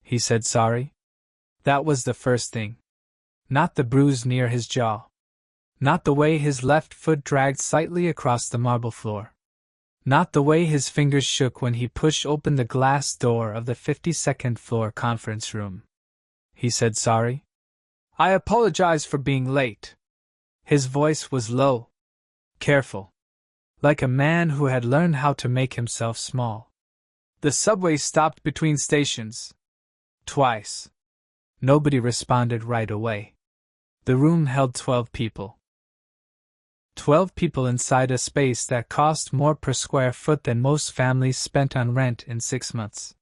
He said sorry. That was the first thing. Not the bruise near his jaw. Not the way his left foot dragged slightly across the marble floor. Not the way his fingers shook when he pushed open the glass door of the 52nd floor conference room. He said sorry. I apologize for being late. His voice was low, careful, like a man who had learned how to make himself small. The subway stopped between stations. Twice. Nobody responded right away. The room held 12 people. 12 people inside a space that cost more per square foot than most families spent on rent in 6 months.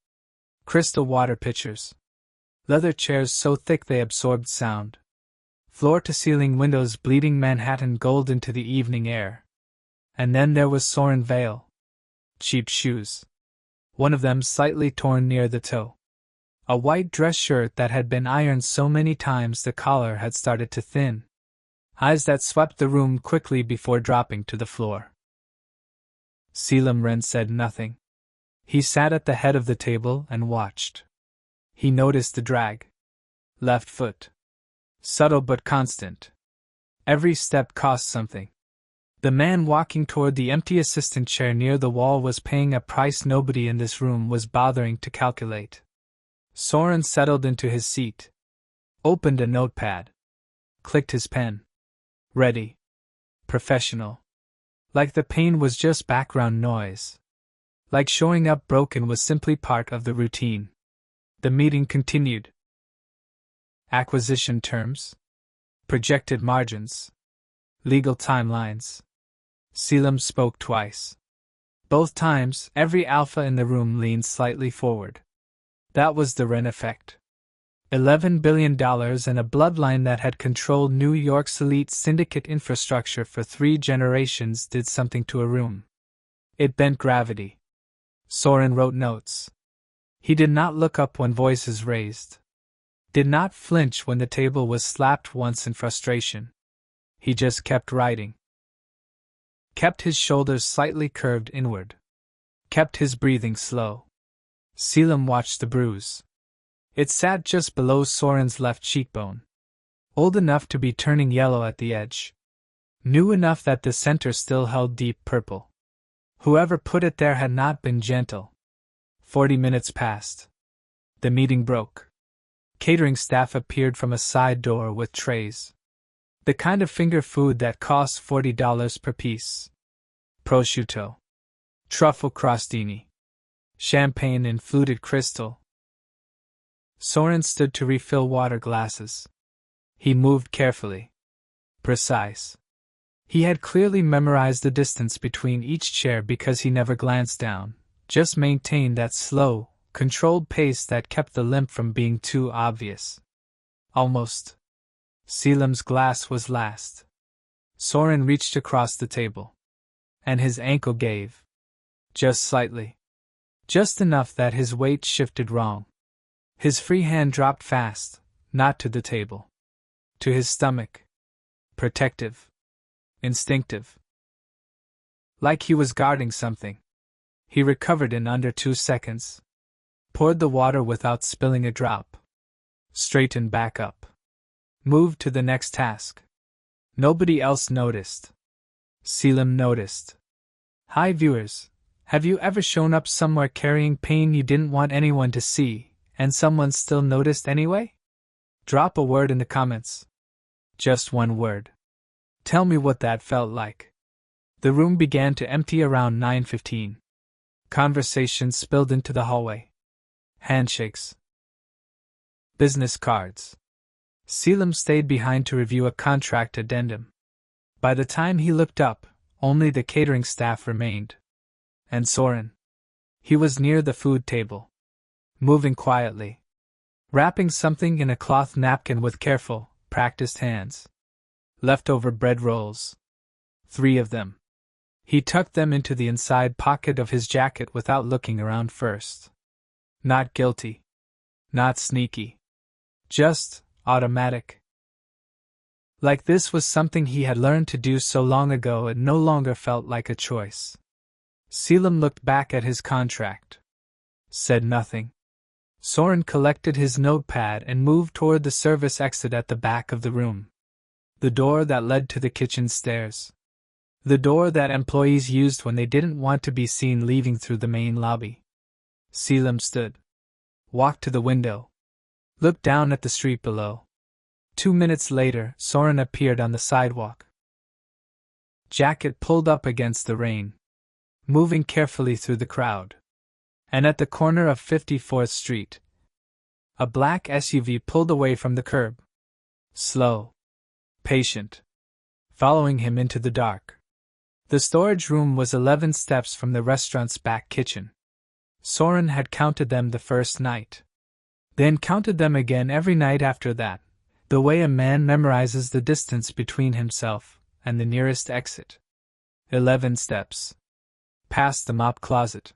Crystal water pitchers. Leather chairs so thick they absorbed sound. Floor-to-ceiling windows bleeding Manhattan gold into the evening air. And then there was Soren Vale. Cheap shoes. One of them slightly torn near the toe. A white dress shirt that had been ironed so many times the collar had started to thin. Eyes that swept the room quickly before dropping to the floor. Selim Wren said nothing. He sat at the head of the table and watched. He noticed the drag. Left foot. Subtle but constant. Every step cost something. The man walking toward the empty assistant chair near the wall was paying a price nobody in this room was bothering to calculate. Soren settled into his seat. Opened a notepad. Clicked his pen. Ready. Professional. Like the pain was just background noise. Like showing up broken was simply part of the routine. The meeting continued. Acquisition terms. Projected margins. Legal timelines. Selim spoke twice. Both times, every alpha in the room leaned slightly forward. That was the Wren effect. $11 billion and a bloodline that had controlled New York's elite syndicate infrastructure for 3 generations did something to a room. It bent gravity. Soren wrote notes. He did not look up when voices raised. Did not flinch when the table was slapped once in frustration. He just kept writing. Kept his shoulders slightly curved inward. Kept his breathing slow. Selim watched the bruise. It sat just below Soren's left cheekbone. Old enough to be turning yellow at the edge. New enough that the center still held deep purple. Whoever put it there had not been gentle. 40 minutes passed. The meeting broke. Catering staff appeared from a side door with trays. The kind of finger food that costs $40 per piece. Prosciutto. Truffle crostini. Champagne in fluted crystal. Soren stood to refill water glasses. He moved carefully. Precise. He had clearly memorized the distance between each chair because he never glanced down, just maintained that slow, controlled pace that kept the limp from being too obvious. Almost. Selim's glass was last. Soren reached across the table. And his ankle gave. Just slightly. Just enough that his weight shifted wrong. His free hand dropped fast, not to the table. To his stomach. Protective. Instinctive. Like he was guarding something. He recovered in under 2 seconds. Poured the water without spilling a drop. Straightened back up. Moved to the next task. Nobody else noticed. Selim noticed. Hi viewers, have you ever shown up somewhere carrying pain you didn't want anyone to see, and someone still noticed anyway? Drop a word in the comments. Just one word. Tell me what that felt like. The room began to empty around 9:15. Conversation spilled into the hallway. Handshakes. Business cards. Selim stayed behind to review a contract addendum. By the time he looked up, only the catering staff remained. And Soren. He was near the food table. Moving quietly. Wrapping something in a cloth napkin with careful, practiced hands. Leftover bread rolls. 3 of them. He tucked them into the inside pocket of his jacket without looking around first. Not guilty. Not sneaky. Just automatic. Like this was something he had learned to do so long ago it no longer felt like a choice. Selim looked back at his contract. Said nothing. Soren collected his notepad and moved toward the service exit at the back of the room. The door that led to the kitchen stairs. The door that employees used when they didn't want to be seen leaving through the main lobby. Selim stood. Walked to the window. Looked down at the street below. 2 minutes later, Soren appeared on the sidewalk. Jacket pulled up against the rain. Moving carefully through the crowd. And at the corner of 54th Street, a black SUV pulled away from the curb. Slow. Patient. Following him into the dark. The storage room was 11 steps from the restaurant's back kitchen. Soren had counted them the first night. Then counted them again every night after that, the way a man memorizes the distance between himself and the nearest exit. 11 steps. Past the mop closet.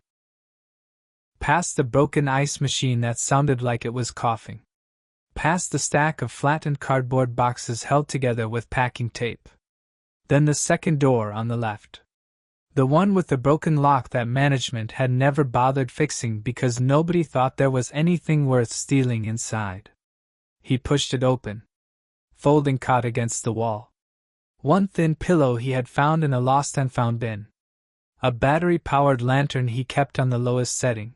Past the broken ice machine that sounded like it was coughing. Past the stack of flattened cardboard boxes held together with packing tape. Then the second door on the left. The one with the broken lock that management had never bothered fixing because nobody thought there was anything worth stealing inside. He pushed it open. Folding cot against the wall. One thin pillow he had found in a lost and found bin. A battery-powered lantern he kept on the lowest setting.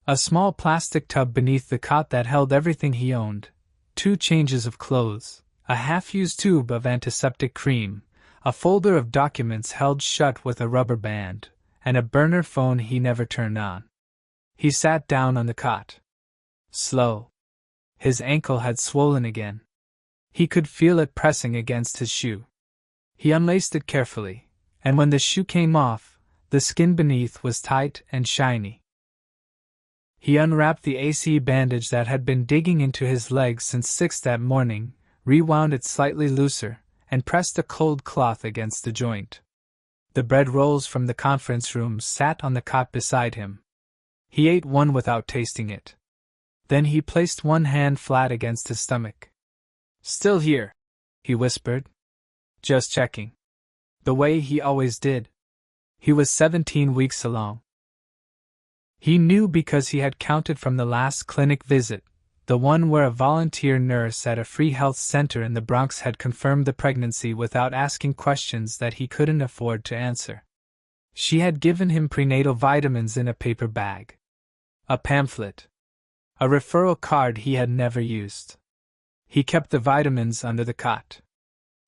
A small plastic tub beneath the cot that held everything he owned, 2 changes of clothes, a half-used tube of antiseptic cream, a folder of documents held shut with a rubber band, and a burner phone he never turned on. He sat down on the cot. Slow. His ankle had swollen again. He could feel it pressing against his shoe. He unlaced it carefully, and when the shoe came off, the skin beneath was tight and shiny. He unwrapped the AC bandage that had been digging into his leg since 6 that morning, rewound it slightly looser, and pressed a cold cloth against the joint. The bread rolls from the conference room sat on the cot beside him. He ate one without tasting it. Then he placed one hand flat against his stomach. "Still here," he whispered. "Just checking." The way he always did. He was 17 weeks along. He knew because he had counted from the last clinic visit, the one where a volunteer nurse at a free health center in the Bronx had confirmed the pregnancy without asking questions that he couldn't afford to answer. She had given him prenatal vitamins in a paper bag. A pamphlet. A referral card he had never used. He kept the vitamins under the cot.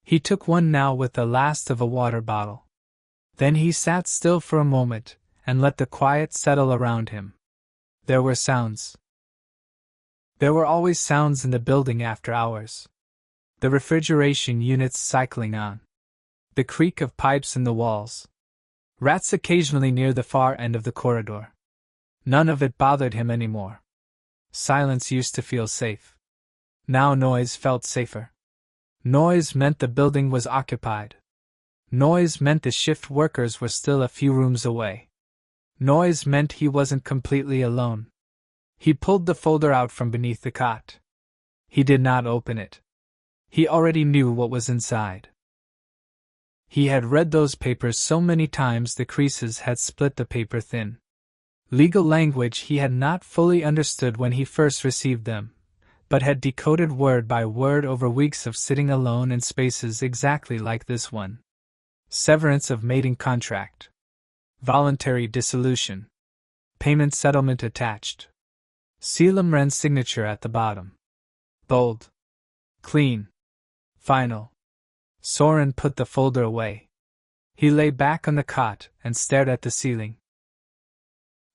He took one now with the last of a water bottle. Then he sat still for a moment, and let the quiet settle around him. There were sounds. There were always sounds in the building after hours. The refrigeration units cycling on. The creak of pipes in the walls. Rats occasionally near the far end of the corridor. None of it bothered him anymore. Silence used to feel safe. Now noise felt safer. Noise meant the building was occupied. Noise meant the shift workers were still a few rooms away. Noise meant he wasn't completely alone. He pulled the folder out from beneath the cot. He did not open it. He already knew what was inside. He had read those papers so many times the creases had split the paper thin. Legal language he had not fully understood when he first received them, but had decoded word by word over weeks of sitting alone in spaces exactly like this one. Severance of mating contract. Voluntary dissolution. Payment settlement attached. Selim Wren's signature at the bottom. Bold. Clean. Final. Soren put the folder away. He lay back on the cot and stared at the ceiling.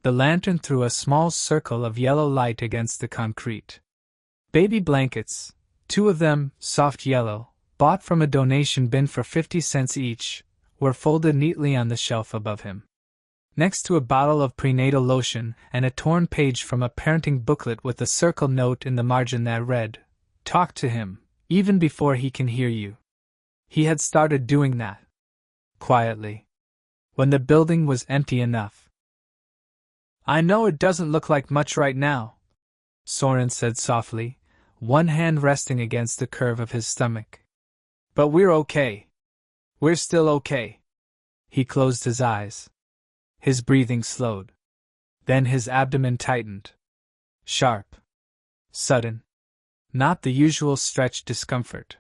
The lantern threw a small circle of yellow light against the concrete. Baby blankets, 2 of them, soft yellow, bought from a donation bin for 50 cents each, were folded neatly on the shelf above him. Next to a bottle of prenatal lotion and a torn page from a parenting booklet with a circle note in the margin that read, "Talk to him, even before he can hear you." He had started doing that. Quietly. When the building was empty enough. "I know it doesn't look like much right now," Soren said softly, one hand resting against the curve of his stomach. "But we're okay. We're still okay." He closed his eyes. His breathing slowed. Then his abdomen tightened. Sharp. Sudden. Not the usual stretched discomfort.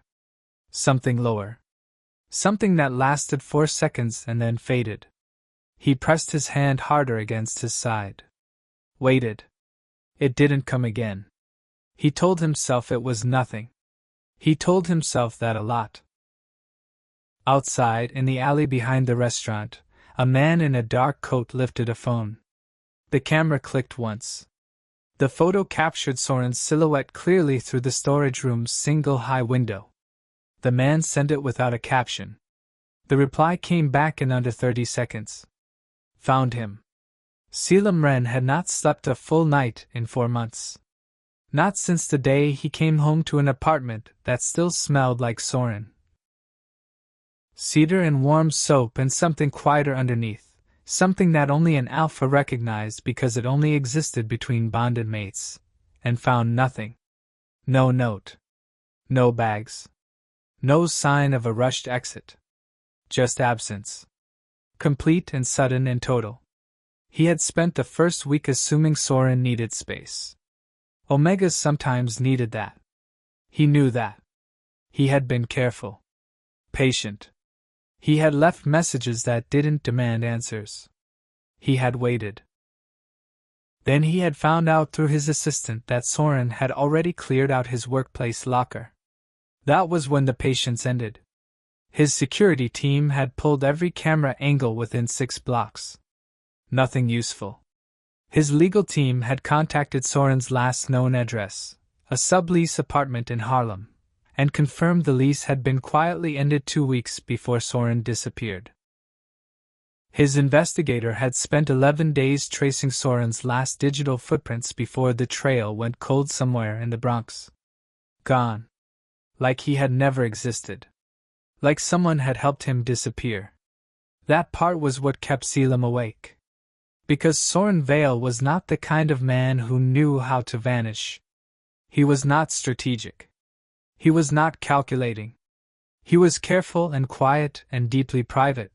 Something lower. Something that lasted 4 seconds and then faded. He pressed his hand harder against his side. Waited. It didn't come again. He told himself it was nothing. He told himself that a lot. Outside, in the alley behind the restaurant, a man in a dark coat lifted a phone. The camera clicked once. The photo captured Soren's silhouette clearly through the storage room's single high window. The man sent it without a caption. The reply came back in under 30 seconds. Found him. Selim Ren had not slept a full night in 4 months. Not since the day he came home to an apartment that still smelled like Soren. Cedar and warm soap and something quieter underneath, something that only an alpha recognized because it only existed between bonded mates, and found nothing. No note. No bags. No sign of a rushed exit. Just absence. Complete and sudden and total. He had spent the first week assuming Soren needed space. Omegas sometimes needed that. He knew that. He had been careful. Patient. He had left messages that didn't demand answers. He had waited. Then he had found out through his assistant that Soren had already cleared out his workplace locker. That was when the patience ended. His security team had pulled every camera angle within 6 blocks. Nothing useful. His legal team had contacted Soren's last known address, a sublease apartment in Harlem, and confirmed the lease had been quietly ended 2 weeks before Soren disappeared. His investigator had spent 11 days tracing Soren's last digital footprints before the trail went cold somewhere in the Bronx. Gone. Like he had never existed. Like someone had helped him disappear. That part was what kept Selim awake. Because Soren Vale was not the kind of man who knew how to vanish. He was not strategic. He was not calculating. He was careful and quiet and deeply private,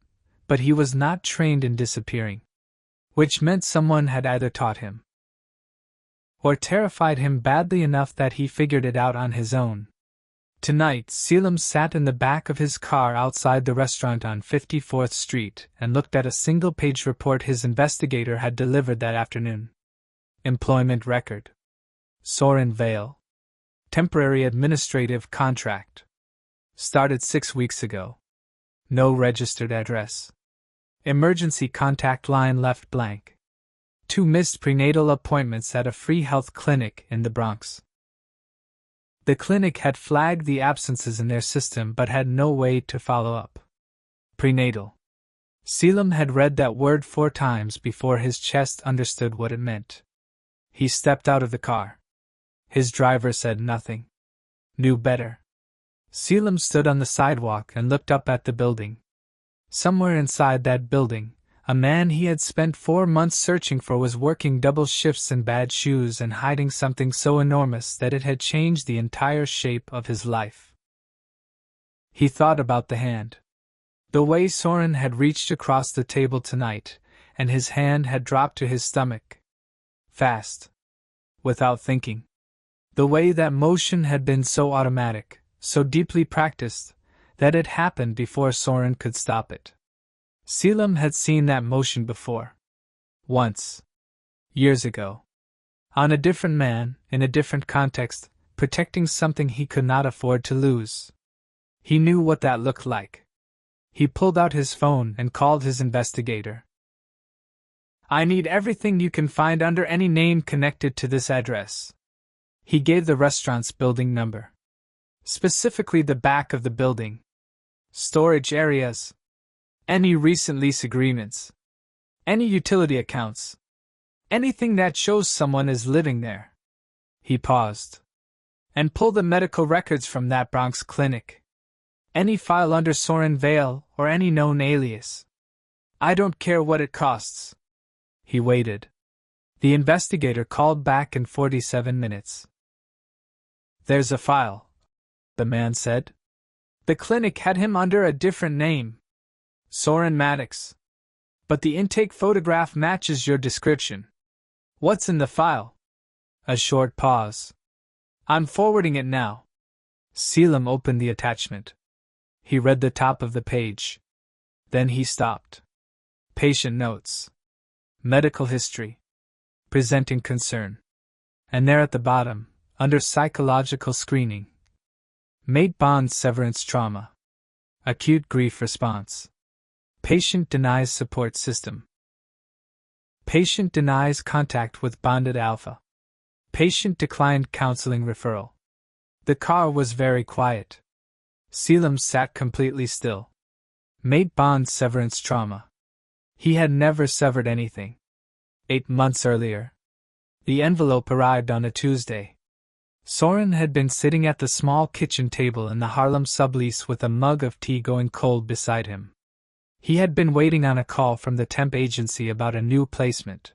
but he was not trained in disappearing. Which meant someone had either taught him or terrified him badly enough that he figured it out on his own. Tonight, Selim sat in the back of his car outside the restaurant on 54th Street and looked at a single-page report his investigator had delivered that afternoon. Employment record. Soren Vale. Temporary administrative contract. Started 6 weeks ago. No registered address. Emergency contact line left blank. 2 missed prenatal appointments at a free health clinic in the Bronx. The clinic had flagged the absences in their system but had no way to follow up. Prenatal. Selim had read that word 4 times before his chest understood what it meant. He stepped out of the car. His driver said nothing. Knew better. Selim stood on the sidewalk and looked up at the building. Somewhere inside that building, a man he had spent 4 months searching for was working double shifts in bad shoes and hiding something so enormous that it had changed the entire shape of his life. He thought about the hand. The way Soren had reached across the table tonight, and his hand had dropped to his stomach. Fast. Without thinking. The way that motion had been so automatic, so deeply practiced, that it happened before Soren could stop it. Selim had seen that motion before. Once. Years ago. On a different man, in a different context, protecting something he could not afford to lose. He knew what that looked like. He pulled out his phone and called his investigator. I need everything you can find under any name connected to this address. He gave the restaurant's building number. Specifically the back of the building. Storage areas. Any recent lease agreements. Any utility accounts. Anything that shows someone is living there. He paused. And pull the medical records from that Bronx clinic. Any file under Soren Vale or any known alias. I don't care what it costs. He waited. The investigator called back in 47 minutes. There's a file, the man said. The clinic had him under a different name. Soren Maddox. But the intake photograph matches your description. What's in the file? A short pause. I'm forwarding it now. Selim opened the attachment. He read the top of the page. Then he stopped. Patient notes. Medical history. Presenting concern. And there at the bottom, under psychological screening. Mate bond severance trauma. Acute grief response. Patient denies support system. Patient denies contact with bonded alpha. Patient declined counseling referral. The car was very quiet. Selim sat completely still. Mate bond severance trauma. He had never severed anything. 8 months earlier. The envelope arrived on a Tuesday. Soren had been sitting at the small kitchen table in the Harlem sublease with a mug of tea going cold beside him. He had been waiting on a call from the temp agency about a new placement.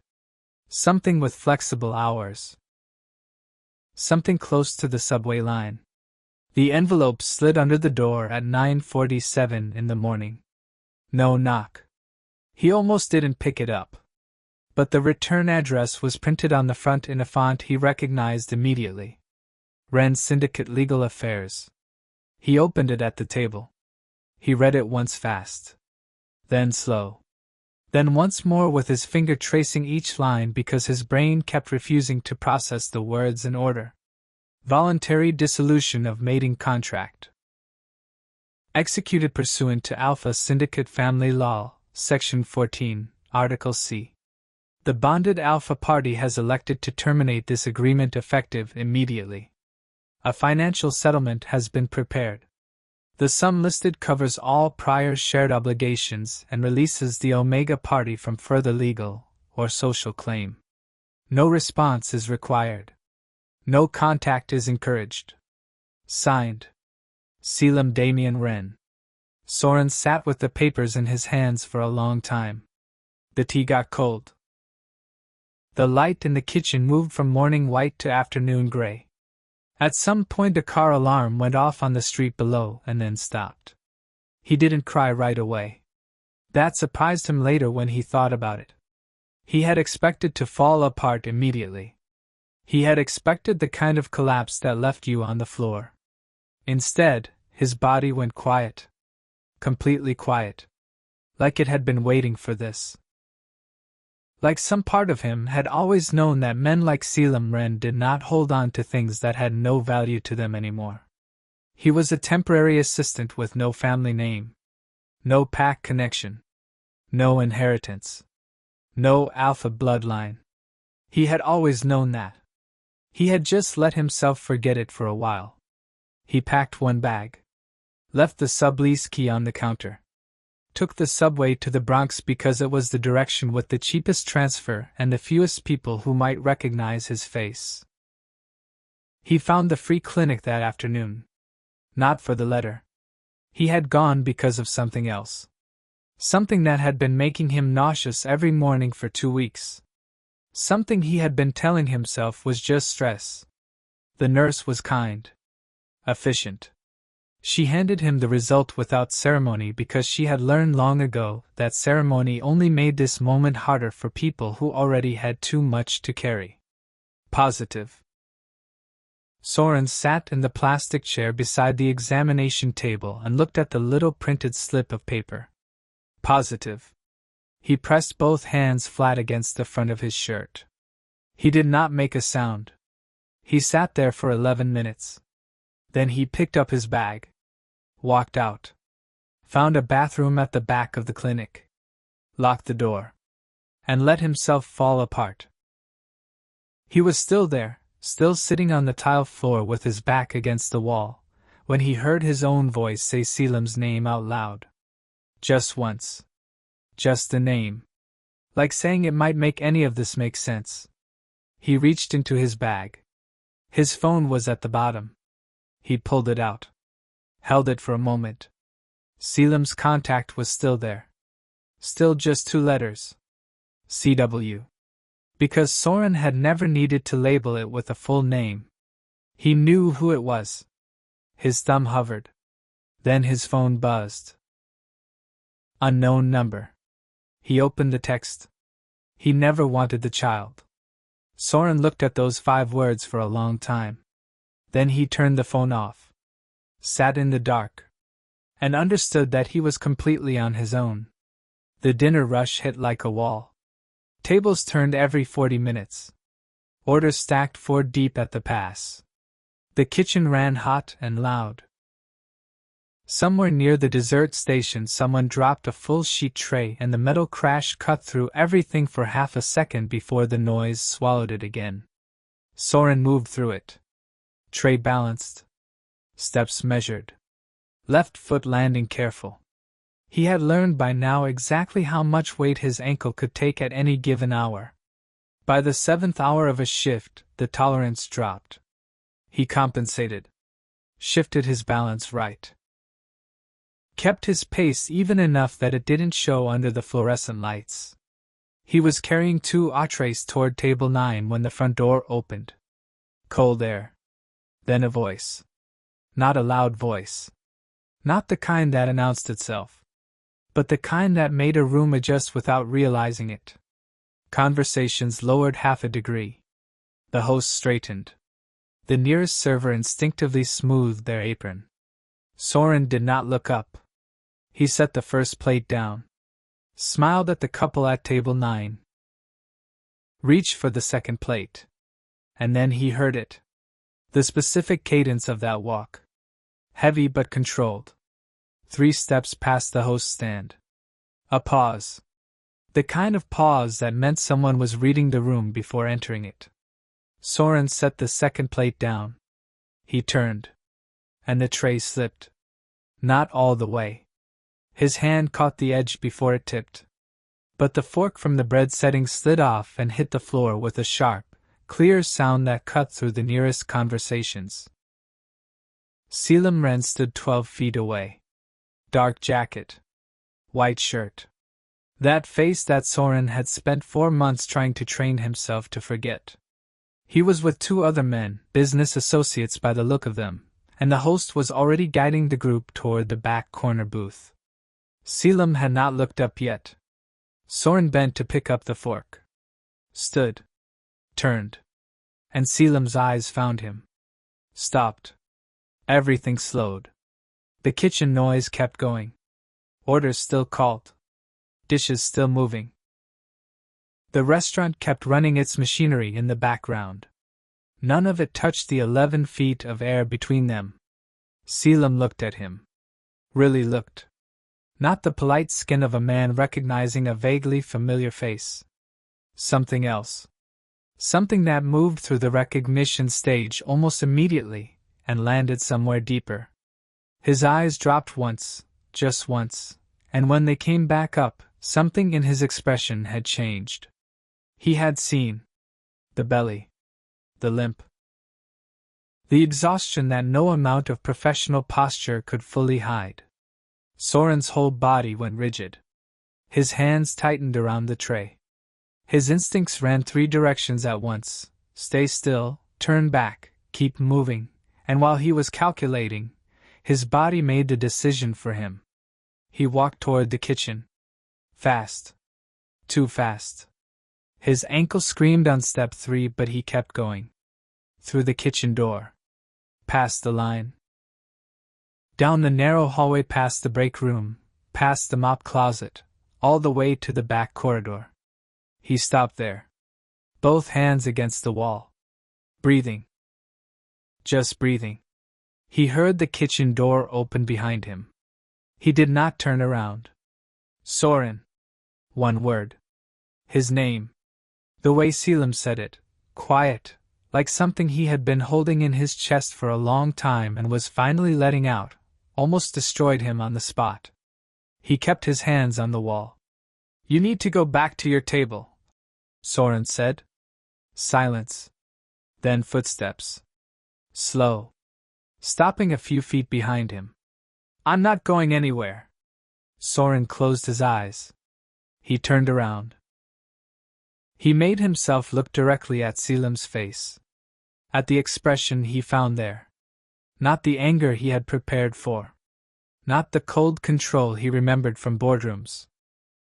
Something with flexible hours. Something close to the subway line. The envelope slid under the door at 9:47 in the morning. No knock. He almost didn't pick it up. But the return address was printed on the front in a font he recognized immediately. Wren Syndicate Legal Affairs. He opened it at the table. He read it once fast. Then slow. Then once more with his finger tracing each line because his brain kept refusing to process the words in order. Voluntary dissolution of mating contract. Executed pursuant to Alpha Syndicate Family Law, Section 14, Article C. The bonded Alpha Party has elected to terminate this agreement effective immediately. A financial settlement has been prepared. The sum listed covers all prior shared obligations and releases the Omega Party from further legal or social claim. No response is required. No contact is encouraged. Signed. Selim Damien Wren. Soren sat with the papers in his hands for a long time. The tea got cold. The light in the kitchen moved from morning white to afternoon gray. At some point a car alarm went off on the street below and then stopped. He didn't cry right away. That surprised him later when he thought about it. He had expected to fall apart immediately. He had expected the kind of collapse that left you on the floor. Instead, his body went quiet. Completely quiet. Like it had been waiting for this. Like some part of him had always known that men like Selim Wren did not hold on to things that had no value to them anymore. He was a temporary assistant with no family name. No pack connection. No inheritance. No alpha bloodline. He had always known that. He had just let himself forget it for a while. He packed one bag. Left the sublease key on the counter. Took the subway to the Bronx because it was the direction with the cheapest transfer and the fewest people who might recognize his face. He found the free clinic that afternoon. Not for the letter. He had gone because of something else. Something that had been making him nauseous every morning for 2 weeks. Something he had been telling himself was just stress. The nurse was kind. Efficient. She handed him the result without ceremony because she had learned long ago that ceremony only made this moment harder for people who already had too much to carry. Positive. Soren sat in the plastic chair beside the examination table and looked at the little printed slip of paper. Positive. He pressed both hands flat against the front of his shirt. He did not make a sound. He sat there for 11 minutes. Then he picked up his bag. Walked out. Found a bathroom at the back of the clinic. Locked the door. And let himself fall apart. He was still there, still sitting on the tile floor with his back against the wall, when he heard his own voice say Selim's name out loud. Just once. Just the name. Like saying it might make any of this make sense. He reached into his bag. His phone was at the bottom. He pulled it out. Held it for a moment. Selim's contact was still there. Still just 2 letters. CW. Because Soren had never needed to label it with a full name. He knew who it was. His thumb hovered. Then his phone buzzed. Unknown number. He opened the text. He never wanted the child. Soren looked at those 5 words for a long time. Then he turned the phone off, sat in the dark, and understood that he was completely on his own. The dinner rush hit like a wall. Tables turned every 40 minutes. Orders stacked 4 deep at the pass. The kitchen ran hot and loud. Somewhere near the dessert station, someone dropped a full sheet tray and the metal crash cut through everything for half a second before the noise swallowed it again. Soren moved through it. Tray balanced. Steps measured. Left foot landing careful. He had learned by now exactly how much weight his ankle could take at any given hour. By the 7th hour of a shift, the tolerance dropped. He compensated. Shifted his balance right. Kept his pace even enough that it didn't show under the fluorescent lights. He was carrying 2 entrees toward table 9 when the front door opened. Cold air. Then a voice. Not a loud voice. Not the kind that announced itself. But the kind that made a room adjust without realizing it. Conversations lowered half a degree. The host straightened. The nearest server instinctively smoothed their apron. Soren did not look up. He set the first plate down. Smiled at the couple at table 9. Reached for the second plate. And then he heard it. The specific cadence of that walk. Heavy but controlled. 3 steps past the host's stand. A pause. The kind of pause that meant someone was reading the room before entering it. Soren set the second plate down. He turned. And the tray slipped. Not all the way. His hand caught the edge before it tipped. But the fork from the bread setting slid off and hit the floor with a sharp, clear sound that cut through the nearest conversations. Selim Ren stood 12 feet away. Dark jacket. White shirt. That face that Soren had spent 4 months trying to train himself to forget. He was with 2 other men, business associates by the look of them, and the host was already guiding the group toward the back corner booth. Selim had not looked up yet. Soren bent to pick up the fork. Stood. Turned. And Selim's eyes found him. Stopped. Everything slowed. The kitchen noise kept going. Orders still called. Dishes still moving. The restaurant kept running its machinery in the background. None of it touched the 11 feet of air between them. Selim looked at him. Really looked. Not the polite skin of a man recognizing a vaguely familiar face. Something else. Something that moved through the recognition stage almost immediately and landed somewhere deeper. His eyes dropped once, just once, and when they came back up, something in his expression had changed. He had seen the belly, the limp, the exhaustion that no amount of professional posture could fully hide. Soren's whole body went rigid. His hands tightened around the tray. His instincts ran 3 directions at once: stay still, turn back, keep moving, and while he was calculating, his body made the decision for him. He walked toward the kitchen. Fast. Too fast. His ankle screamed on step 3, but he kept going. Through the kitchen door. Past the line. Down the narrow hallway, past the break room, past the mop closet, all the way to the back corridor. He stopped there. Both hands against the wall. Breathing. Just breathing. He heard the kitchen door open behind him. He did not turn around. Soren. 1 word. His name. The way Selim said it, quiet, like something he had been holding in his chest for a long time and was finally letting out, almost destroyed him on the spot. He kept his hands on the wall. You need to go back to your table, Soren said. Silence. Then footsteps. Slow. Stopping a few feet behind him. I'm not going anywhere. Soren closed his eyes. He turned around. He made himself look directly at Selim's face. At the expression he found there. Not the anger he had prepared for. Not the cold control he remembered from boardrooms.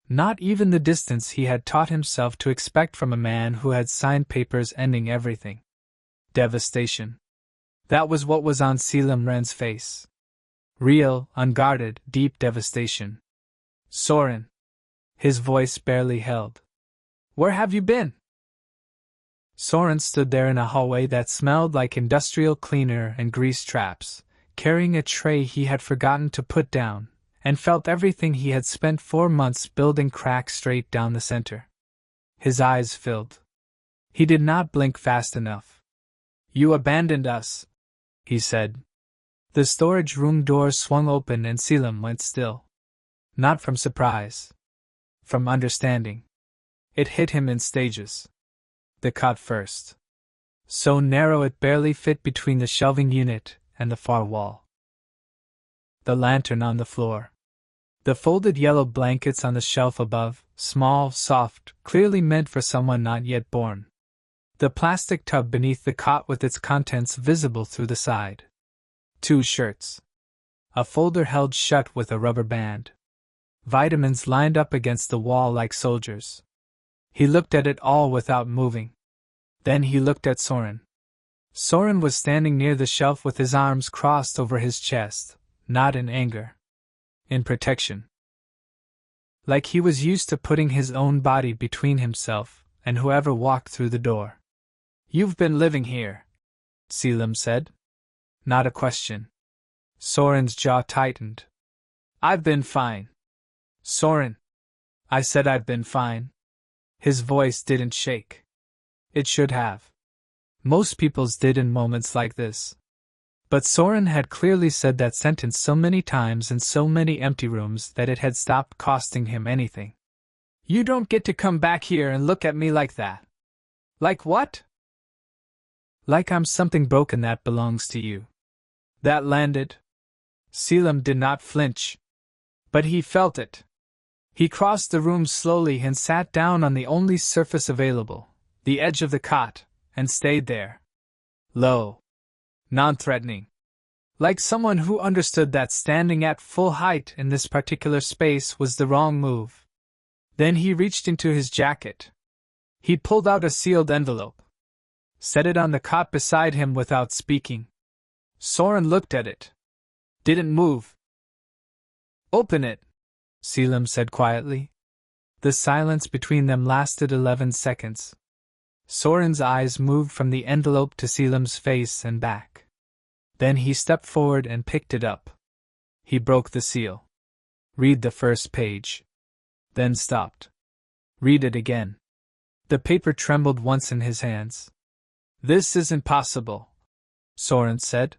Not even the distance he had taught himself to expect from a man who had signed papers ending everything. Devastation. That was what was on Selim Ren's face. Real, unguarded, deep devastation. Soren. His voice barely held. Where have you been? Soren stood there in a hallway that smelled like industrial cleaner and grease traps, carrying a tray he had forgotten to put down, and felt everything he had spent 4 months building crack straight down the center. His eyes filled. He did not blink fast enough. You abandoned us, he said. The storage room door swung open and Selim went still. Not from surprise. From understanding. It hit him in stages. The cot first. So narrow it barely fit between the shelving unit and the far wall. The lantern on the floor. The folded yellow blankets on the shelf above, small, soft, clearly meant for someone not yet born. The plastic tub beneath the cot with its contents visible through the side. 2 shirts. A folder held shut with a rubber band. Vitamins lined up against the wall like soldiers. He looked at it all without moving. Then he looked at Soren. Soren was standing near the shelf with his arms crossed over his chest, not in anger. In protection. Like he was used to putting his own body between himself and whoever walked through the door. You've been living here, Selim said. Not a question. Soren's jaw tightened. I've been fine. Soren. I said I've been fine. His voice didn't shake. It should have. Most people's did in moments like this. But Soren had clearly said that sentence so many times in so many empty rooms that it had stopped costing him anything. You don't get to come back here and look at me like that. Like what? Like I'm something broken that belongs to you. That landed. Selim did not flinch. But he felt it. He crossed the room slowly and sat down on the only surface available, the edge of the cot, and stayed there. Low. Non-threatening. Like someone who understood that standing at full height in this particular space was the wrong move. Then he reached into his jacket. He pulled out a sealed envelope. Set it on the cot beside him without speaking. Soren looked at it. Didn't move. Open it, Selim said quietly. The silence between them lasted 11 seconds. Soren's eyes moved from the envelope to Selim's face and back. Then he stepped forward and picked it up. He broke the seal. Read the first page. Then stopped. Read it again. The paper trembled once in his hands. This isn't possible, Soren said.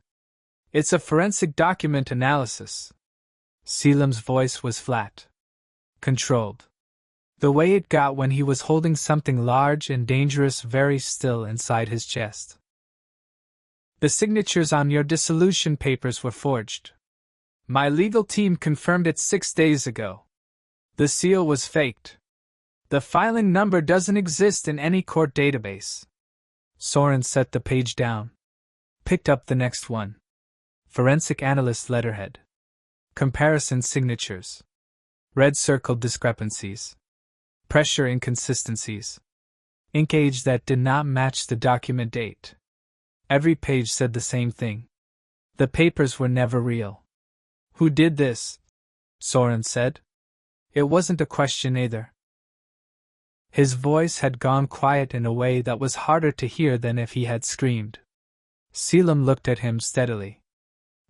It's a forensic document analysis. Selim's voice was flat. Controlled. The way it got when he was holding something large and dangerous very still inside his chest. The signatures on your dissolution papers were forged. My legal team confirmed it 6 days ago. The seal was faked. The filing number doesn't exist in any court database. Soren set the page down. Picked up the next one. Forensic analyst letterhead. Comparison signatures. Red circled discrepancies. Pressure inconsistencies. Ink age that did not match the document date. Every page said the same thing. The papers were never real. Who did this? Soren said. It wasn't a question either. His voice had gone quiet in a way that was harder to hear than if he had screamed. Selim looked at him steadily.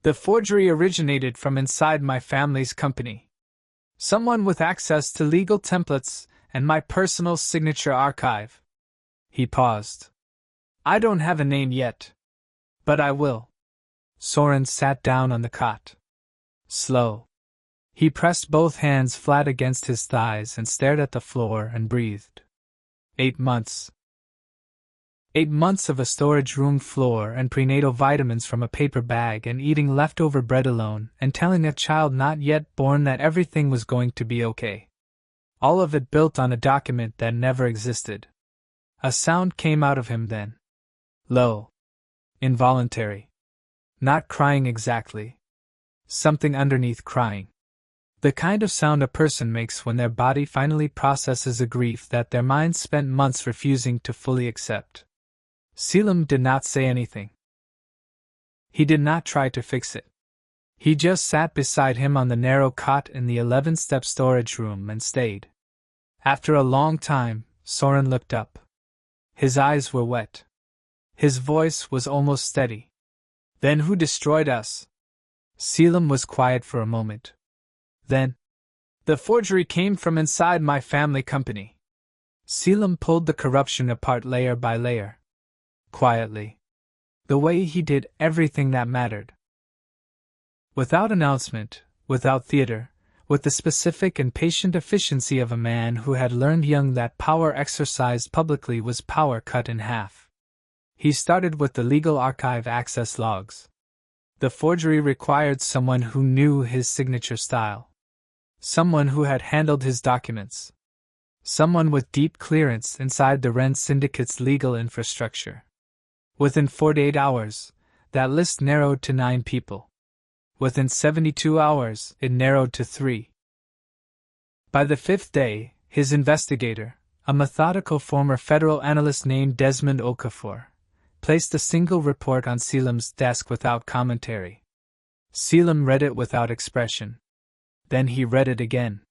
The forgery originated from inside my family's company. Someone with access to legal templates and my personal signature archive. He paused. I don't have a name yet. But I will. Soren sat down on the cot. Slow. He pressed both hands flat against his thighs and stared at the floor and breathed. 8 months. 8 months of a storage room floor and prenatal vitamins from a paper bag and eating leftover bread alone and telling a child not yet born that everything was going to be okay. All of it built on a document that never existed. A sound came out of him then. Low. Involuntary. Not crying exactly. Something underneath crying. The kind of sound a person makes when their body finally processes a grief that their mind spent months refusing to fully accept. Selim did not say anything. He did not try to fix it. He just sat beside him on the narrow cot in the 11-step storage room and stayed. After a long time, Soren looked up. His eyes were wet. His voice was almost steady. Then who destroyed us? Selim was quiet for a moment. Then, the forgery came from inside my family company. Selim pulled the corruption apart layer by layer. Quietly. The way he did everything that mattered. Without announcement, without theater, with the specific and patient efficiency of a man who had learned young that power exercised publicly was power cut in half. He started with the legal archive access logs. The forgery required someone who knew his signature style. Someone who had handled his documents. Someone with deep clearance inside the Ren Syndicate's legal infrastructure. Within 48 hours, that list narrowed to 9 people. Within 72 hours, it narrowed to 3. By the 5th day, his investigator, a methodical former federal analyst named Desmond Okafor, placed a single report on Selim's desk without commentary. Selim read it without expression. Then he read it again.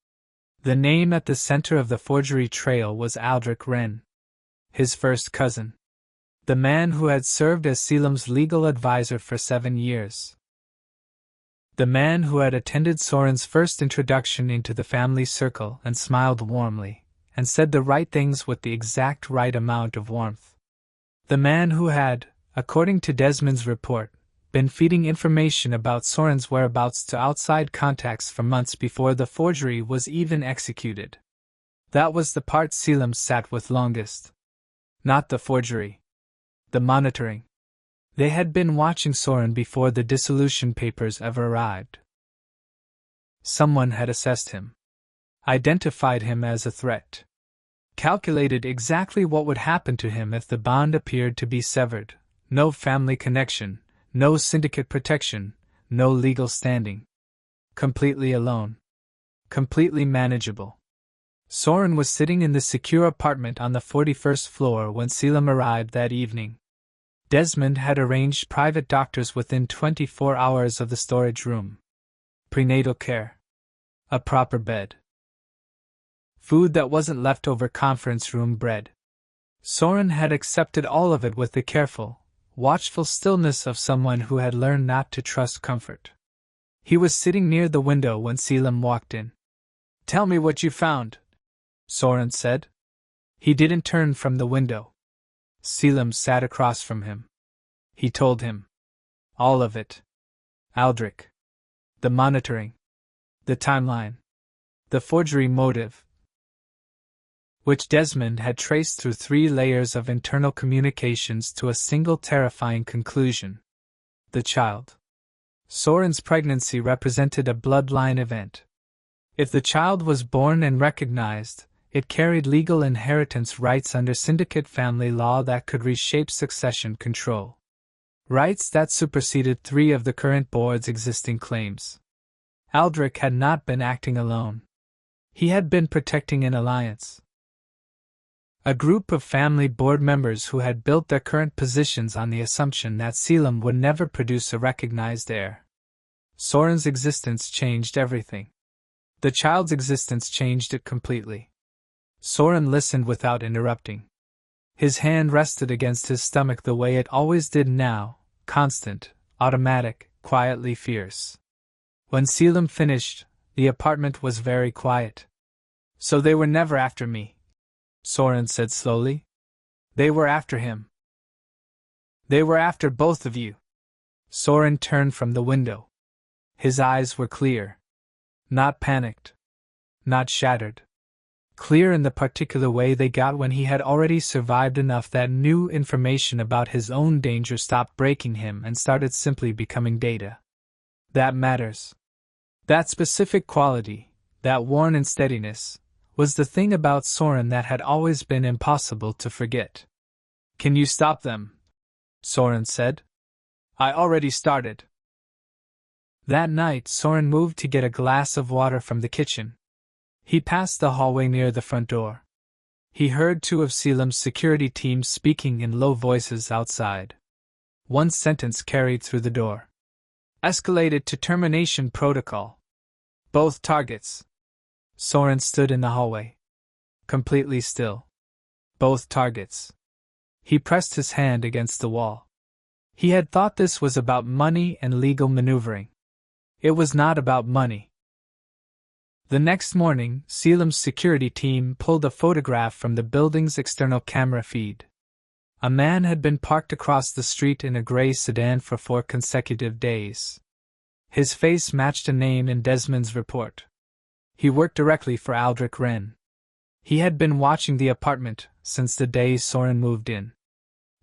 The name at the center of the forgery trail was Aldrich Wren, his first cousin. The man who had served as Selim's legal advisor for 7 years. The man who had attended Soren's first introduction into the family circle and smiled warmly, and said the right things with the exact right amount of warmth. The man who had, according to Desmond's report, been feeding information about Soren's whereabouts to outside contacts for months before the forgery was even executed. That was the part Selim sat with longest. Not the forgery. The monitoring. They had been watching Soren before the dissolution papers ever arrived. Someone had assessed him. Identified him as a threat. Calculated exactly what would happen to him if the bond appeared to be severed. No family connection, no syndicate protection, no legal standing. Completely alone. Completely manageable. Soren was sitting in the secure apartment on the 41st floor when Selim arrived that evening. Desmond had arranged private doctors within 24 hours of the storage room. Prenatal care. A proper bed. Food that wasn't leftover conference room bread. Soren had accepted all of it with the careful, watchful stillness of someone who had learned not to trust comfort. He was sitting near the window when Selim walked in. "Tell me what you found," Soren said. He didn't turn from the window. Selim sat across from him. He told him. All of it. Aldrich. The monitoring. The timeline. The forgery motive, which Desmond had traced through 3 layers of internal communications to a single terrifying conclusion. The child. Soren's pregnancy represented a bloodline event. If the child was born and recognized, it carried legal inheritance rights under syndicate family law that could reshape succession control. Rights that superseded 3 of the current board's existing claims. Aldrich had not been acting alone. He had been protecting an alliance. A group of family board members who had built their current positions on the assumption that Selim would never produce a recognized heir. Soren's existence changed everything. The child's existence changed it completely. Soren listened without interrupting. His hand rested against his stomach the way it always did now, constant, automatic, quietly fierce. When Selim finished, the apartment was very quiet. "So they were never after me," Soren said slowly. "They were after him. They were after both of you." Soren turned from the window. His eyes were clear. Not panicked. Not shattered. Clear in the particular way they got when he had already survived enough that new information about his own danger stopped breaking him and started simply becoming data. That matters. That specific quality, that worn in steadiness, was the thing about Soren that had always been impossible to forget. "Can you stop them?" Soren said. "I already started." That night, Soren moved to get a glass of water from the kitchen. He passed the hallway near the front door. He heard two of Selim's security teams speaking in low voices outside. One sentence carried through the door. Escalated to termination protocol. Both targets. Soren stood in the hallway. Completely still. Both targets. He pressed his hand against the wall. He had thought this was about money and legal maneuvering. It was not about money. The next morning, Selim's security team pulled a photograph from the building's external camera feed. A man had been parked across the street in a gray sedan for 4 consecutive days. His face matched a name in Desmond's report. He worked directly for Aldrich Wren. He had been watching the apartment since the day Soren moved in.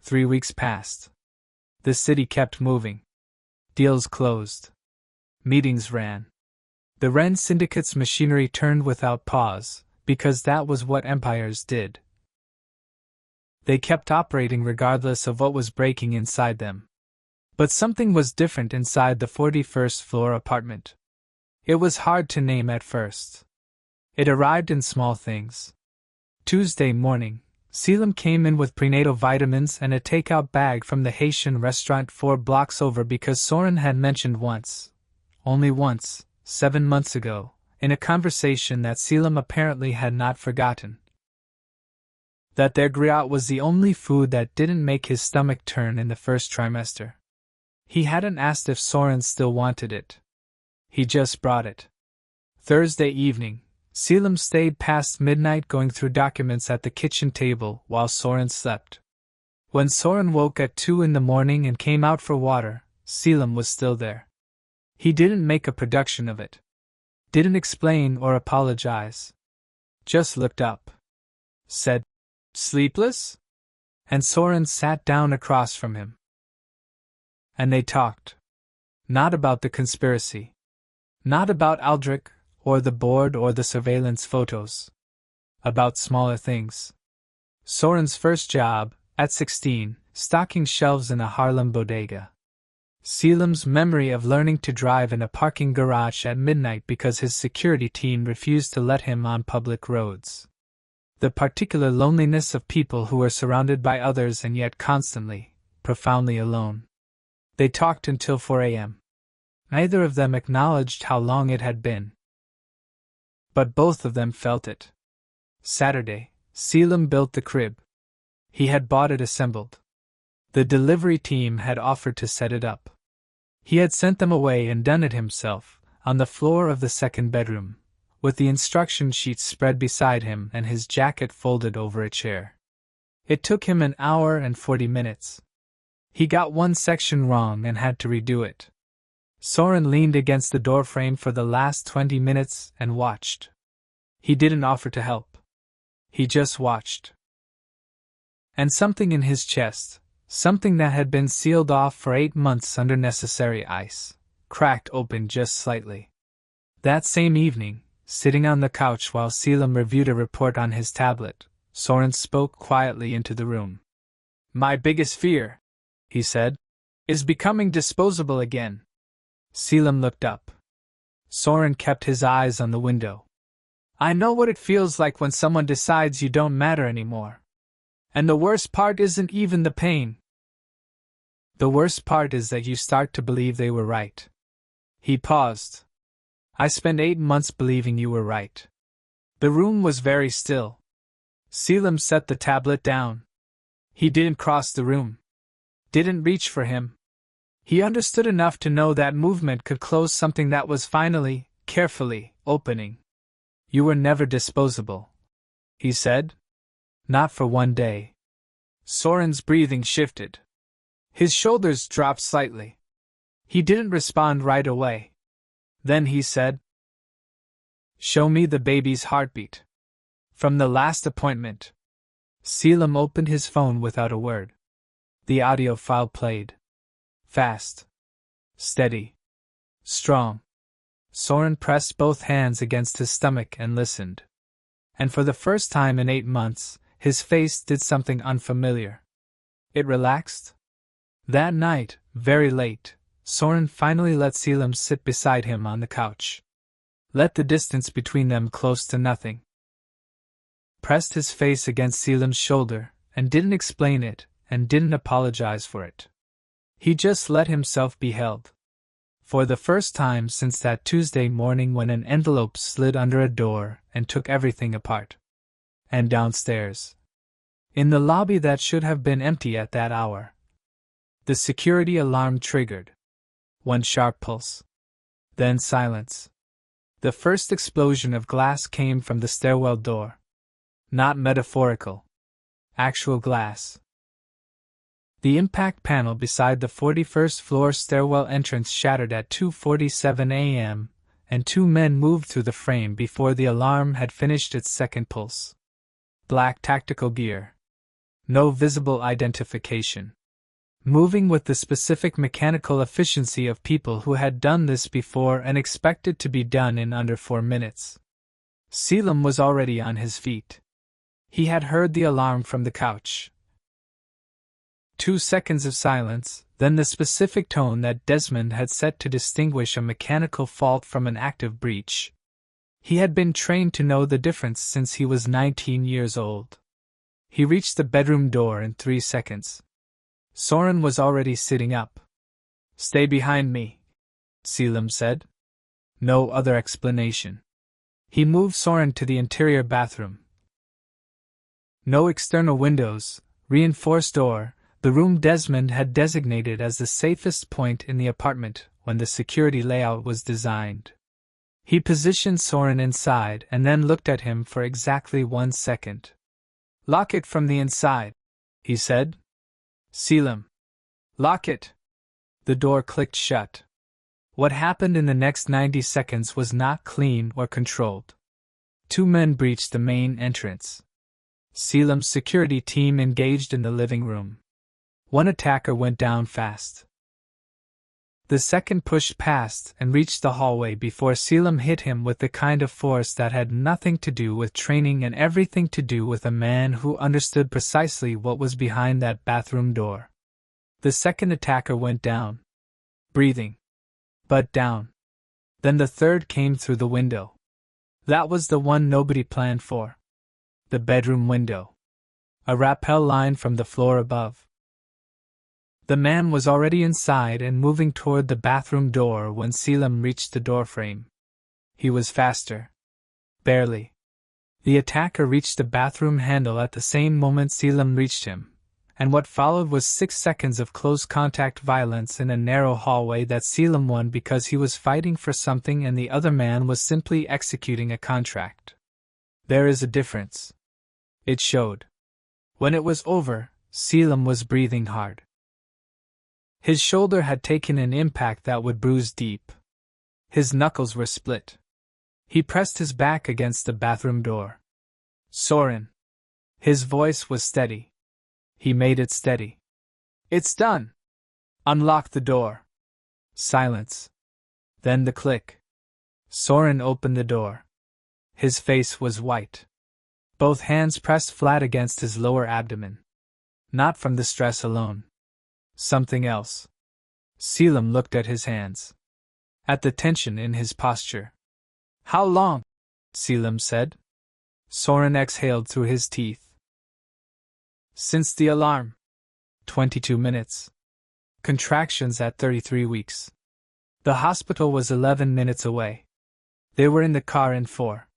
3 weeks passed. The city kept moving. Deals closed. Meetings ran. The Wren syndicate's machinery turned without pause, because that was what empires did. They kept operating regardless of what was breaking inside them. But something was different inside the 41st floor apartment. It was hard to name at first. It arrived in small things. Tuesday morning, Selim came in with prenatal vitamins and a takeout bag from the Haitian restaurant 4 blocks over because Soren had mentioned once, only once, 7 months ago, in a conversation that Selim apparently had not forgotten, that their griot was the only food that didn't make his stomach turn in the first trimester. He hadn't asked if Soren still wanted it. He just brought it. Thursday evening, Selim stayed past midnight going through documents at the kitchen table while Soren slept. When Soren woke at 2 in the morning and came out for water, Selim was still there. He didn't make a production of it. Didn't explain or apologize. Just looked up. Said, "Sleepless?" And Soren sat down across from him. And they talked. Not about the conspiracy. Not about Aldrich, or the board or the surveillance photos. About smaller things. Soren's first job, at 16, stocking shelves in a Harlem bodega. Selim's memory of learning to drive in a parking garage at midnight because his security team refused to let him on public roads. The particular loneliness of people who were surrounded by others and yet constantly, profoundly alone. They talked until 4 a.m. Neither of them acknowledged how long it had been. But both of them felt it. Saturday, Selim built the crib. He had bought it assembled. The delivery team had offered to set it up. He had sent them away and done it himself, on the floor of the second bedroom, with the instruction sheets spread beside him and his jacket folded over a chair. It took him an hour and 40 minutes. He got one section wrong and had to redo it. Soren leaned against the doorframe for the last 20 minutes and watched. He didn't offer to help. He just watched. And something in his chest, something that had been sealed off for 8 months under necessary ice, cracked open just slightly. That same evening, sitting on the couch while Selim reviewed a report on his tablet, Soren spoke quietly into the room. "My biggest fear," he said, "is becoming disposable again." Selim looked up. Soren kept his eyes on the window. "I know what it feels like when someone decides you don't matter anymore. And the worst part isn't even the pain. The worst part is that you start to believe they were right." He paused. "I spent 8 months believing you were right." The room was very still. Selim set the tablet down. He didn't cross the room. Didn't reach for him. He understood enough to know that movement could close something that was finally, carefully, opening. "You were never disposable," he said. "Not for one day." Soren's breathing shifted. His shoulders dropped slightly. He didn't respond right away. Then he said, "Show me the baby's heartbeat. From the last appointment." Selim opened his phone without a word. The audio file played. Fast. Steady. Strong. Soren pressed both hands against his stomach and listened. And for the first time in 8 months, his face did something unfamiliar. It relaxed. That night, very late, Soren finally let Selim sit beside him on the couch. Let the distance between them close to nothing. Pressed his face against Selim's shoulder, and didn't explain it, and didn't apologize for it. He just let himself be held. For the first time since that Tuesday morning when an envelope slid under a door and took everything apart. And downstairs, in the lobby that should have been empty at that hour, the security alarm triggered. One sharp pulse. Then silence. The first explosion of glass came from the stairwell door. Not metaphorical. Actual glass. The impact panel beside the 41st floor stairwell entrance shattered at 2:47 a.m., and two men moved through the frame before the alarm had finished its second pulse. Black tactical gear. No visible identification. Moving with the specific mechanical efficiency of people who had done this before and expected to be done in under 4 minutes. Selim was already on his feet. He had heard the alarm from the couch. 2 seconds of silence, then the specific tone that Desmond had set to distinguish a mechanical fault from an active breach. He had been trained to know the difference since he was 19 years old. He reached the bedroom door in 3 seconds. Soren was already sitting up. "Stay behind me," Selim said. No other explanation. He moved Soren to the interior bathroom. No external windows, reinforced door, the room Desmond had designated as the safest point in the apartment when the security layout was designed. He positioned Soren inside and then looked at him for exactly 1 second. "Lock it from the inside," he said. "Selim. Lock it." The door clicked shut. What happened in the next 90 seconds was not clean or controlled. 2 men breached the main entrance. Selim's security team engaged in the living room. 1 attacker went down fast. The second pushed past and reached the hallway before Selim hit him with the kind of force that had nothing to do with training and everything to do with a man who understood precisely what was behind that bathroom door. The second attacker went down. Breathing. But down. Then the third came through the window. That was the one nobody planned for. The bedroom window. A rappel line from the floor above. The man was already inside and moving toward the bathroom door when Selim reached the doorframe. He was faster. Barely. The attacker reached the bathroom handle at the same moment Selim reached him, and what followed was 6 seconds of close contact violence in a narrow hallway that Selim won because he was fighting for something and the other man was simply executing a contract. There is a difference. It showed. When it was over, Selim was breathing hard. His shoulder had taken an impact that would bruise deep. His knuckles were split. He pressed his back against the bathroom door. "Soren." His voice was steady. He made it steady. "It's done. Unlock the door." Silence. Then the click. Soren opened the door. His face was white. Both hands pressed flat against his lower abdomen. Not from the stress alone. Something else. Selim looked at his hands. At the tension in his posture. "How long?" Selim said. Soren exhaled through his teeth. "Since the alarm." 22 minutes. Contractions at 33 weeks. The hospital was 11 minutes away. They were in the car in 4.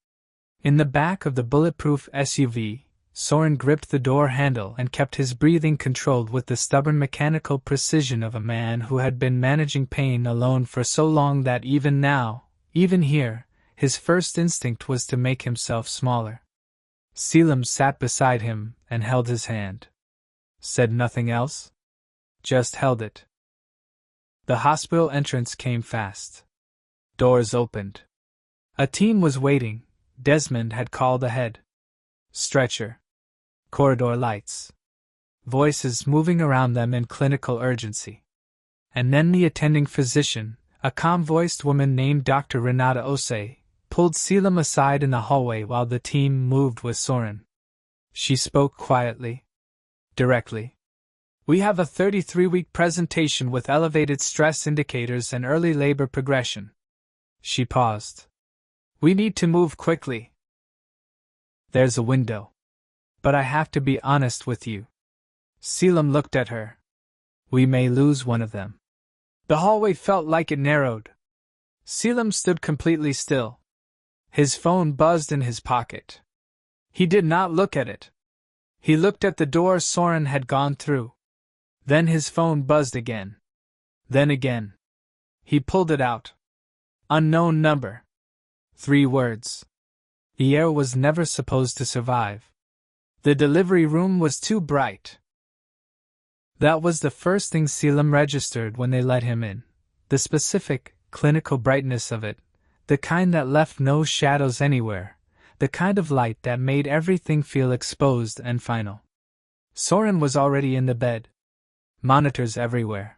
In the back of the bulletproof SUV, Soren gripped the door handle and kept his breathing controlled with the stubborn mechanical precision of a man who had been managing pain alone for so long that even now, even here, his first instinct was to make himself smaller. Selim sat beside him and held his hand. Said nothing else. Just held it. The hospital entrance came fast. Doors opened. A team was waiting. Desmond had called ahead. Stretcher. Corridor lights. Voices moving around them in clinical urgency. And then the attending physician, a calm-voiced woman named Dr. Renata Osei, pulled Selim aside in the hallway while the team moved with Soren. She spoke quietly. Directly. We have a 33-week presentation with elevated stress indicators and early labor progression. She paused. We need to move quickly. There's a window. But I have to be honest with you. Selim looked at her. We may lose one of them. The hallway felt like it narrowed. Selim stood completely still. His phone buzzed in his pocket. He did not look at it. He looked at the door Soren had gone through. Then his phone buzzed again. Then again. He pulled it out. Unknown number. 3 words. Pierre was never supposed to survive. The delivery room was too bright. That was the first thing Selim registered when they let him in. The specific, clinical brightness of it, the kind that left no shadows anywhere, the kind of light that made everything feel exposed and final. Soren was already in the bed. Monitors everywhere.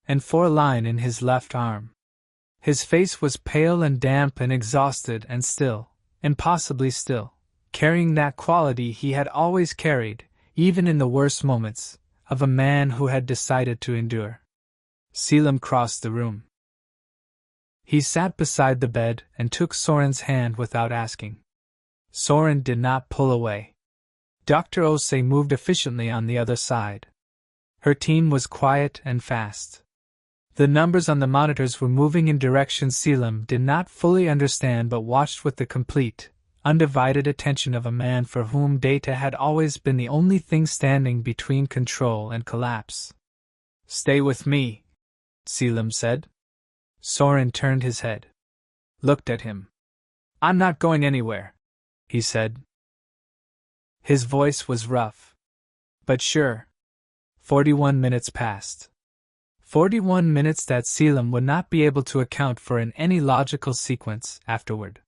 And 4 line in his left arm. His face was pale and damp and exhausted and still, impossibly still, carrying that quality he had always carried, even in the worst moments, of a man who had decided to endure. Selim crossed the room. He sat beside the bed and took Soren's hand without asking. Soren did not pull away. Dr. Osei moved efficiently on the other side. Her team was quiet and fast. The numbers on the monitors were moving in directions Selim did not fully understand but watched with the complete, undivided attention of a man for whom data had always been the only thing standing between control and collapse. Stay with me, Selim said. Soren turned his head. Looked at him. I'm not going anywhere, he said. His voice was rough. But sure. 41 minutes passed. 41 minutes that Selim would not be able to account for in any logical sequence afterward.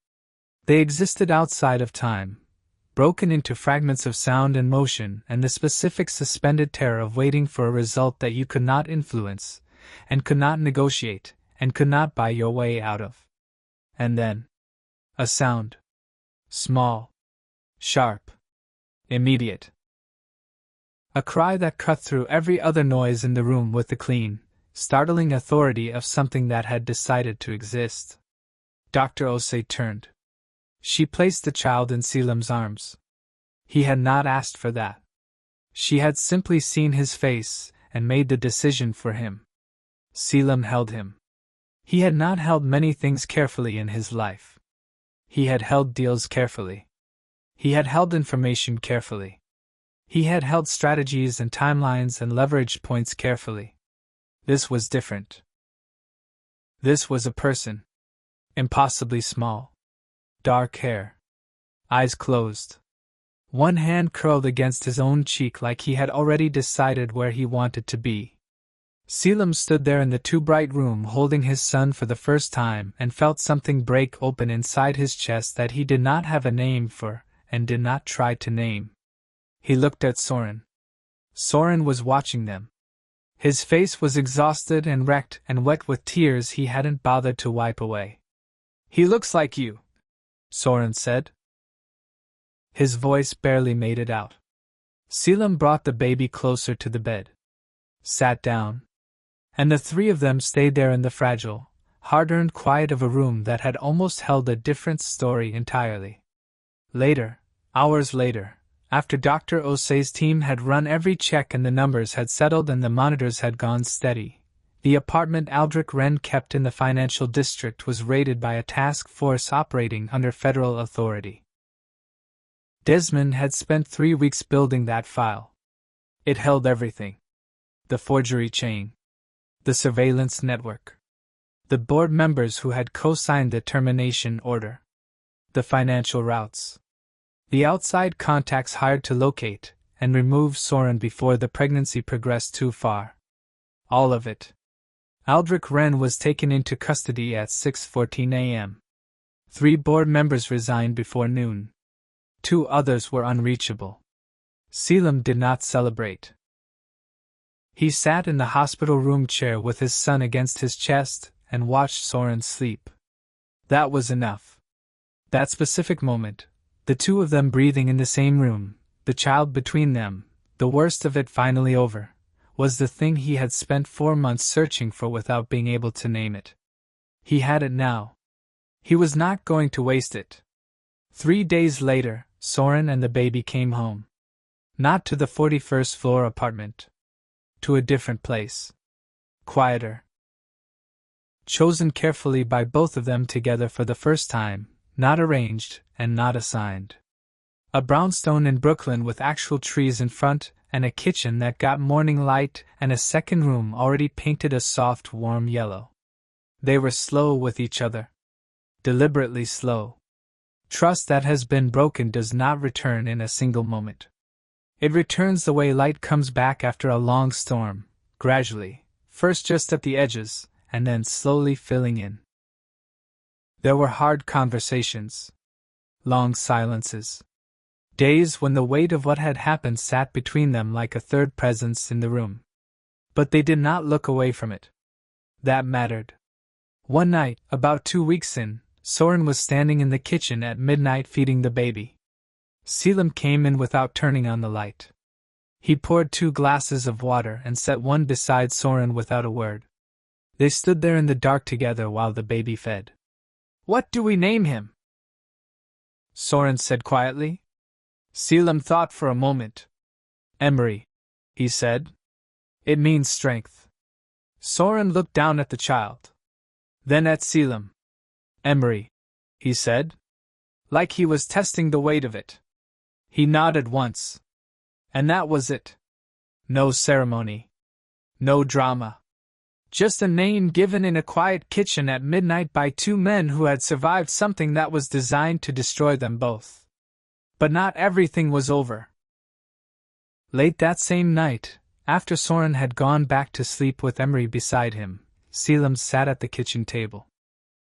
They existed outside of time, broken into fragments of sound and motion and the specific suspended terror of waiting for a result that you could not influence, and could not negotiate, and could not buy your way out of. And then, a sound. Small. Sharp. Immediate. A cry that cut through every other noise in the room with the clean, startling authority of something that had decided to exist. Dr. Osei turned. She placed the child in Selim's arms. He had not asked for that. She had simply seen his face and made the decision for him. Selim held him. He had not held many things carefully in his life. He had held deals carefully. He had held information carefully. He had held strategies and timelines and leverage points carefully. This was different. This was a person. Impossibly small. Dark hair. Eyes closed. One hand curled against his own cheek like he had already decided where he wanted to be. Selim stood there in the too bright room holding his son for the first time and felt something break open inside his chest that he did not have a name for and did not try to name. He looked at Soren. Soren was watching them. His face was exhausted and wrecked and wet with tears he hadn't bothered to wipe away. He looks like you, Soren said. His voice barely made it out. Selim brought the baby closer to the bed. Sat down. And the 3 of them stayed there in the fragile, hard-earned quiet of a room that had almost held a different story entirely. Later, hours later, after Dr. Osei's team had run every check and the numbers had settled and the monitors had gone steady, the apartment Aldrich Wren kept in the financial district was raided by a task force operating under federal authority. Desmond had spent 3 weeks building that file. It held everything. The forgery chain. The surveillance network. The board members who had co-signed the termination order. The financial routes. The outside contacts hired to locate and remove Soren before the pregnancy progressed too far. All of it. Aldrich Wren was taken into custody at 6:14 a.m. 3 board members resigned before noon. 2 others were unreachable. Selim did not celebrate. He sat in the hospital room chair with his son against his chest and watched Soren sleep. That was enough. That specific moment, the 2 of them breathing in the same room, the child between them, the worst of it finally over, was the thing he had spent 4 months searching for without being able to name it. He had it now. He was not going to waste it. 3 days later, Soren and the baby came home. Not to the 41st floor apartment. To a different place. Quieter. Chosen carefully by both of them together for the first time, not arranged, and not assigned. A brownstone in Brooklyn with actual trees in front, and a kitchen that got morning light, and a second room already painted a soft, warm yellow. They were slow with each other. Deliberately slow. Trust that has been broken does not return in a single moment. It returns the way light comes back after a long storm, gradually, first just at the edges, and then slowly filling in. There were hard conversations. Long silences. Days when the weight of what had happened sat between them like a third presence in the room. But they did not look away from it. That mattered. One night, about 2 weeks in, Soren was standing in the kitchen at midnight feeding the baby. Selim came in without turning on the light. He poured 2 glasses of water and set one beside Soren without a word. They stood there in the dark together while the baby fed. "What do we name him?" Soren said quietly. Selim thought for a moment. "Emery," he said. "It means strength." Soren looked down at the child. Then at Selim. "Emery," he said. Like he was testing the weight of it. He nodded once. And that was it. No ceremony. No drama. Just a name given in a quiet kitchen at midnight by 2 men who had survived something that was designed to destroy them both. But not everything was over. Late that same night, after Soren had gone back to sleep with Emery beside him, Selim sat at the kitchen table.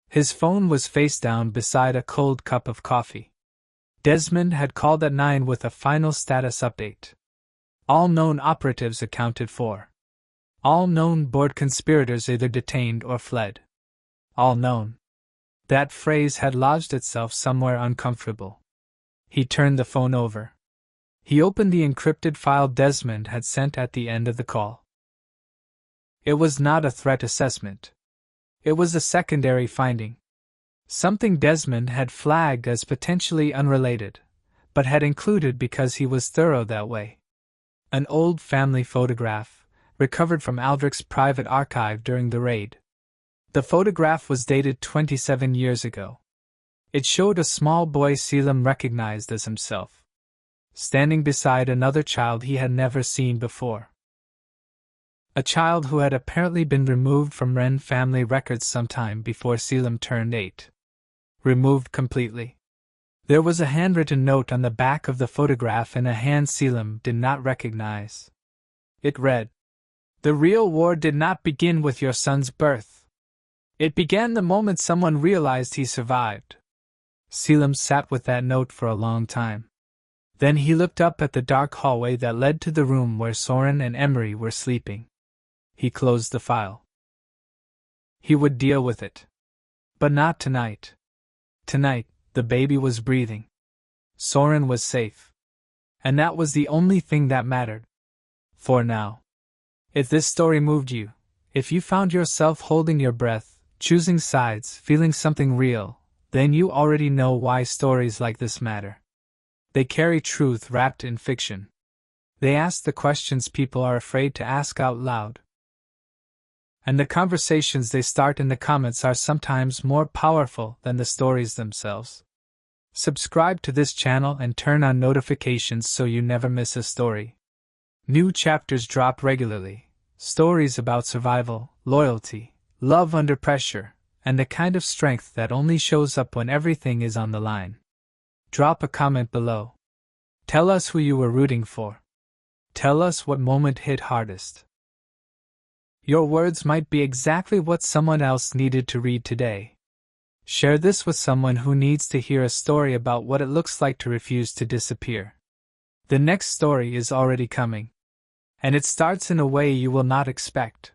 His phone was face down beside a cold cup of coffee. Desmond had called at 9 with a final status update. All known operatives accounted for. All known board conspirators either detained or fled. All known. That phrase had lodged itself somewhere uncomfortable. He turned the phone over. He opened the encrypted file Desmond had sent at the end of the call. It was not a threat assessment. It was a secondary finding. Something Desmond had flagged as potentially unrelated, but had included because he was thorough that way. An old family photograph, recovered from Aldrich's private archive during the raid. The photograph was dated 27 years ago. It showed a small boy Selim recognized as himself, standing beside another child he had never seen before. A child who had apparently been removed from Wren family records sometime before Selim turned 8. Removed completely. There was a handwritten note on the back of the photograph in a hand Selim did not recognize. It read, "The real war did not begin with your son's birth. It began the moment someone realized he survived." Selim sat with that note for a long time. Then he looked up at the dark hallway that led to the room where Soren and Emery were sleeping. He closed the file. He would deal with it. But not tonight. Tonight, the baby was breathing. Soren was safe. And that was the only thing that mattered. For now. If this story moved you, if you found yourself holding your breath, choosing sides, feeling something real, then you already know why stories like this matter. They carry truth wrapped in fiction. They ask the questions people are afraid to ask out loud. And the conversations they start in the comments are sometimes more powerful than the stories themselves. Subscribe to this channel and turn on notifications so you never miss a story. New chapters drop regularly. Stories about survival, loyalty, love under pressure, and the kind of strength that only shows up when everything is on the line. Drop a comment below. Tell us who you were rooting for. Tell us what moment hit hardest. Your words might be exactly what someone else needed to read today. Share this with someone who needs to hear a story about what it looks like to refuse to disappear. The next story is already coming. And it starts in a way you will not expect.